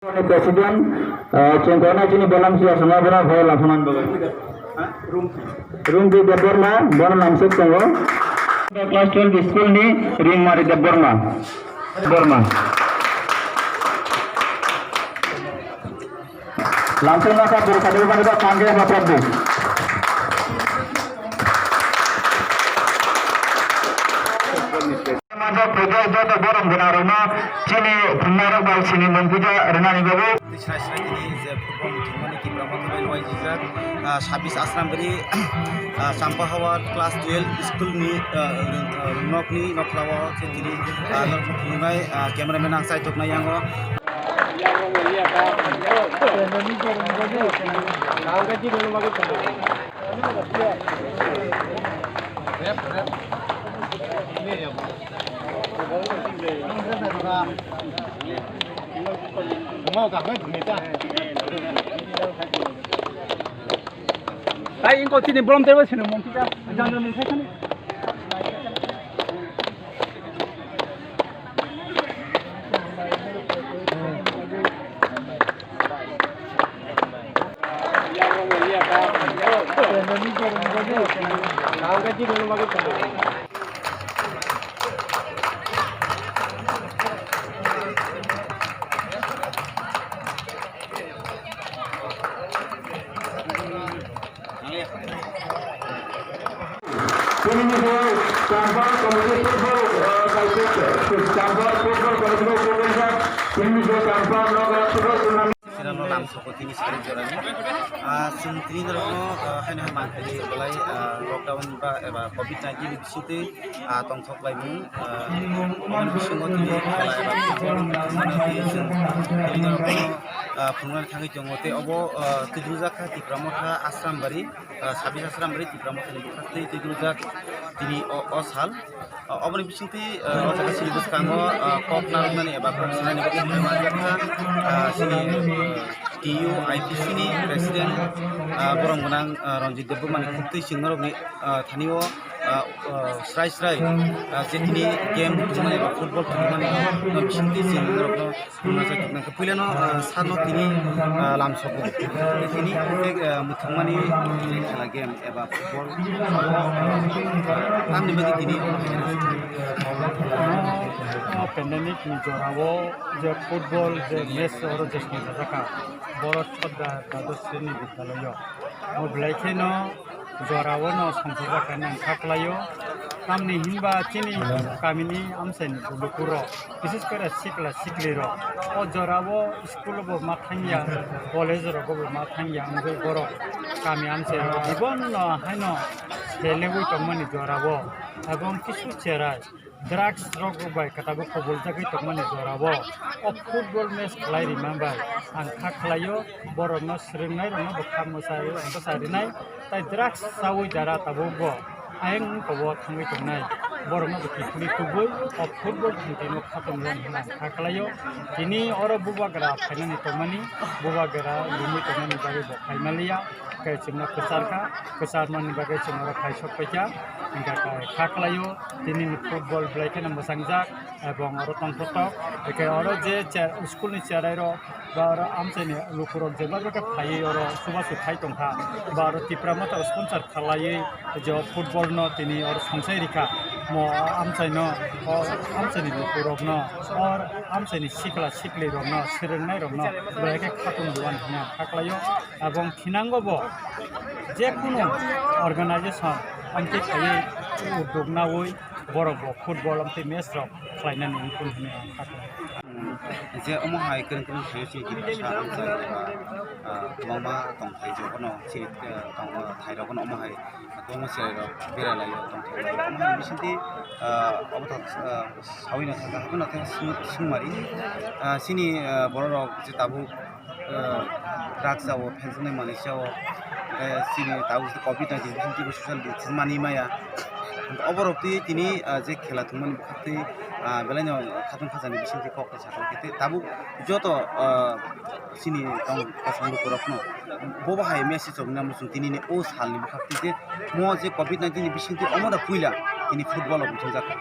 Presiden cengkona cini bolam sia semua bera voy langsung bagai room di Deborma bon langsung tunggu kelas 12 school ni ring mari Deborma langsung nak berkadil pada panggil apa Prabu puja jatuh boram guna rumah cini pemarok bal cini menpuja renani babu ini football mutimani kibra mathabai loy jijak 26 asram beri sampah hawa kelas 12 school ni nokni noklawa tini noknai cameraman ang sai tokna yango Ay, ingko sini belum terus sini mungkin kita jangan mencetak ni. Ini adalah cabang kompetisi football cabang football kompetisi ini adalah cabang nomor 10 Sirano lam soko tini sekali jorani sintri norono hanya mangkali belai lockdown ba eba covid-19 bisite tong thok lai mu bisingo tini belai ba ini norono pungan thangi jongote obo tidrujaka tipramotha asrambari 26 asrambari tipramotha ni khate tidrujak tini osal oboni bisinte ojaka silibus kango kok narumani eba profesional ni majaka sini TU IPC ni Presiden borong gunang Ranjit Deborma ni kupti singnarok ni thanio srai jetini game jumani football jumani bisingti singnarok no nasa tukna kapilano sano tini lam sobo tini muthmani khela game eba football namni bagi tini pandemic ni jorawo je football je match oro jesni jaka borot pada dados sini biddalayo mo blaikeno jorawo no samsara kanang khaklayo namni hinba chini kamini amsen bulukuro bises kore sikliro o jorawo school bo mathangya college ro bo mathangya amgoi boro kami amse ibon no haino selebu tomani jorawo এবং কিছু চেরায় drugs রোগ by কাটাবো কবল জায়গায় তকমানে জরাবো ও football match খেলাই remember আং খাখলাইও বড় ন স্রিংনাই রং বখাম মসারি বসারিনাই তাই ড্রাগস সাউই যারা তাবো আইং কবো থাঙ্গই তংনাই বড় ন বকিফুনি তুবুই ও ফুটবল থিনতেনো খাতম রং হনা খাখলাইও তিনি অর বুবাগরা ফাইনানি তকমানি বুবাগরা লিমি তকমানি বাগে বখাইমালিয়া kai chimna kesar mani bagai chimna khai sokpaja ingka kai khaklayo tini football blaikena mosangjak ebong oro tongpotok ekai oro je school ni charai ro ba oro amcheni lukurok je baga phai oro subasu khai tongkha ba oro tipramata sponsor khalai je football no tini oro sangsai rika mo amchaino amcheni lukurok no or amcheni sikli rok no sirengnai rok no blaike khatung duan hina khaklayo ebong khinango bo যে কোনো organisation আমতে খাই উদ্যোগ না ওই বড় football আমতে match rock খাইনানি কোন হনে je omo hai kren thayo chi ki sa mama tong thai jo kono chi tong thai ro kono omo hai tong se ro bera lai tong thai ro omo hai bisinti obo ta sawi na thaka kono ta sumari sini boro ro je tabu drugs awo pensionai malaysia o sini tabu covid-19 bisinti social distancing mani maya অবরক্তি তিনি যে খেলা থুমনি খাতে বেলাইনো Khatun খাজানি বিসিনতি cock সাথে কেতে তাবু যত সিনি তং কাসমু করফনো ববাহাই message of নাম সুন তিনি ও সালনি খাতে যে মো যে কোভিড-19 বিসিনতি অমরা পুইলা তিনি football অবথ Zaka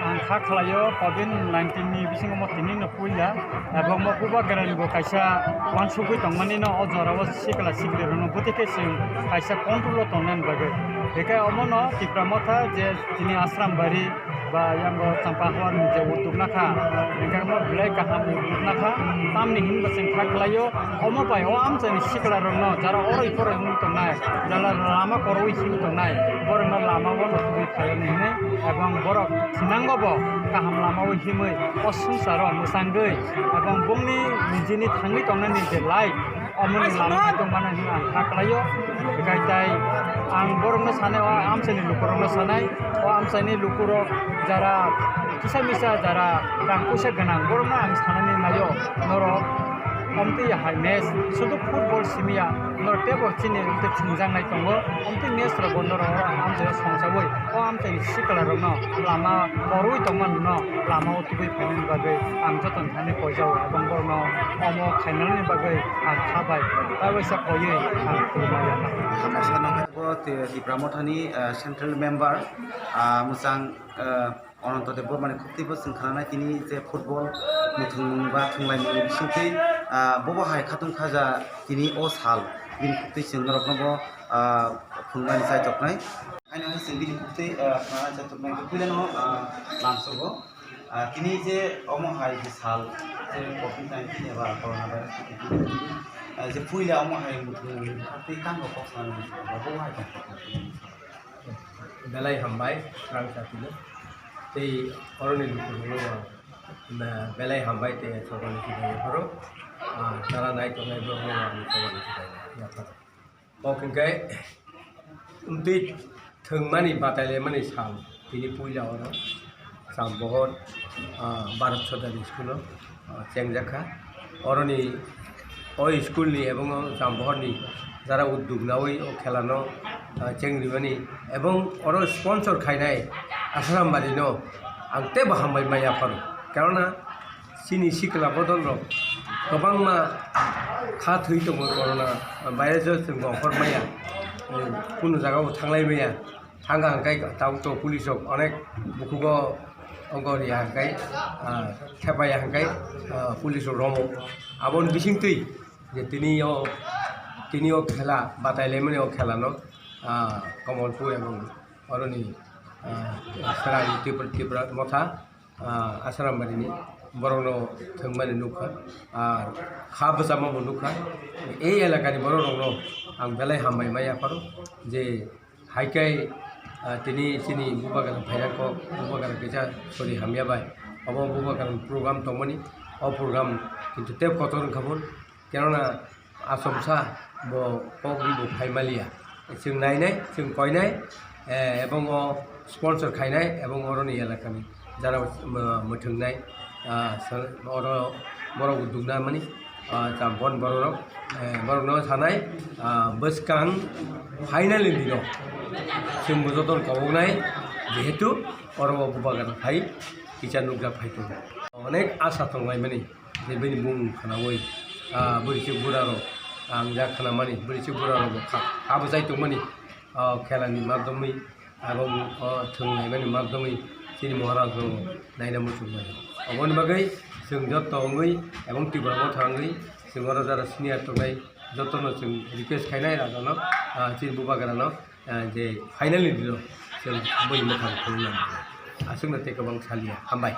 ang khaklayo COVID-19 ni bisingo mo tini no puila ebong mo kuba garan go kaisa wansugui tongmani no ojorawo sikla sikre no butike sing kaisa control tongnan bagai bekai omono tipramotha je tini ashram bari ba yang go sampahwan je utuk nakha engkang mo blai kaham utuk nakha tamni hin basing khaklayo omo pai o am chani sikla no jara oroi pore hun tongnai jala lama koroi sing tongnai borna lama wo no tui khayani ne ebong borok sinangobo kaham lama wo himoi osungsaro musanggai ebong bungni nijini thangi tongnani je lai omoni lama tongmana ni ang khaklayo bekai tai ang borno sane o am chani lukurno sanai o am chani lukuro jara kisa misa jara rangkusa ganang borno ang sanani nayo noro omti hai mes sudu football simia nor tebo chini umte chingjang nai tongo omti mes ro bondor ro am je songsaboi o am te sikala ro no lama borui tongman no lama utubui phainin bagai am joton thani pojau ebong borno omo khainal ni bagai ang khabai tabaisa koye ang khulmaya di Pramothani central member musang Anantadev মানে খুবটিবো সিংখানা তিনি যে football মুথুং বা থুংলাই মুনি বিসিংথै ববো high খাতুং খাজা তিনি ও সাল বিন খুবটি सिंगरकनबो फुंगलानि साइतकनाय आइना सिं बिन खुबटी खाना साइतकनाय कुइलानो लामसगो তিনি যে অমো হাই যে সাল যে কোভিড-19 एबा করোনা ভাইরাস যে ফুইলা অমো হাই মুথুং খাতি कांगो पक्सान बबो हाय बेलाय हामबाय रां साथिनो ते अरनि लुकुरनो बेलाय हामबाय ते सरकानि सिगाङाव हरो सारा नाय तंनाय ब्रह्म आंनि सरकानि सिगाङाव याफार ओकेंगाय उन्दै थोंमानि बादायलाय माने साम तिनि पुइलाव आरो साम बहुत भारत सरकारि स्कुलाव चेंजाखा अरनि ओ स्कुलनि एबं साम बहरनि যারা উদ্যোগ নাওই ও খেলানো চেংরিমানি এবং অর স্পন্সর খাইনাই আসারামবাড়ি ন আংতে বাহামবাই মাইয়া ফারো কেননা চিনি সিকলা বদল রক গোबां मा खा थै दङ करona বাইরে जों गफर माइया কোনো জায়গাও थांलाय माइया थांगा हांकाय दाउतो पुलिसक अनेक बुकुगो अंगरिया हांकाय थेपाया हांकाय पुलिसक रमो आबन बिसिंतै जे তিনিও খেলা বাতাইলে মানে খেলানো কমলপুর এবং অরণি সারানি ত্রিপুরা মথা আসারামবাড়িনি বরং থংমানি নুখা আর খা বজামাবো নুখা এই এলাকানি বড় রং আং বেলায় হামাই মাই আফারো যে হাইকাই তিনি চিনি বুবাগান ভাইরাক বুবাগান গেজা সরি হামিয়াবাই অব বুবাগান প্রোগ্রাম তমনি অ প্রোগ্রাম কিন্তু তেব কত খাবন কেননা आसमसा बो पगरिबो फाइमालिया जों नायनाय जों कयनाय एबं स्पन्सर खायनाय एबं अरनि एलाकानि जारा मोथोंनाय बर उद्योगना माने जाम्पन बरनो थानाय बसकां फाइनालि दिनो जों जतन कबनाय जेहेतु अरब बुबागान फाइ किसान नुग्रा फाइतो अनेक आशा दंनाय माने बेबायदि बुं खानावै बोरैसो बुरारो आं जा खानामानि बोरैसो बुरारो खाबो जायतोंमानि खेलानि माध्यमै एबं थोंनाय माने माध्यमै जोंनि महाराज नायना मोसौमानि अबनि बागै जों जतङै एबं त्रिपुरायाव थाङै जों आरो जारा सिनियर दंनाय जतनो जों रिक्वेस्ट खायनाय राजानो जोंनि बुबागानाव जे फाइनालि दिनो जों बै मोखां खुलुमनांगौ आसोंनो ते गोबां सालिया हामबाय।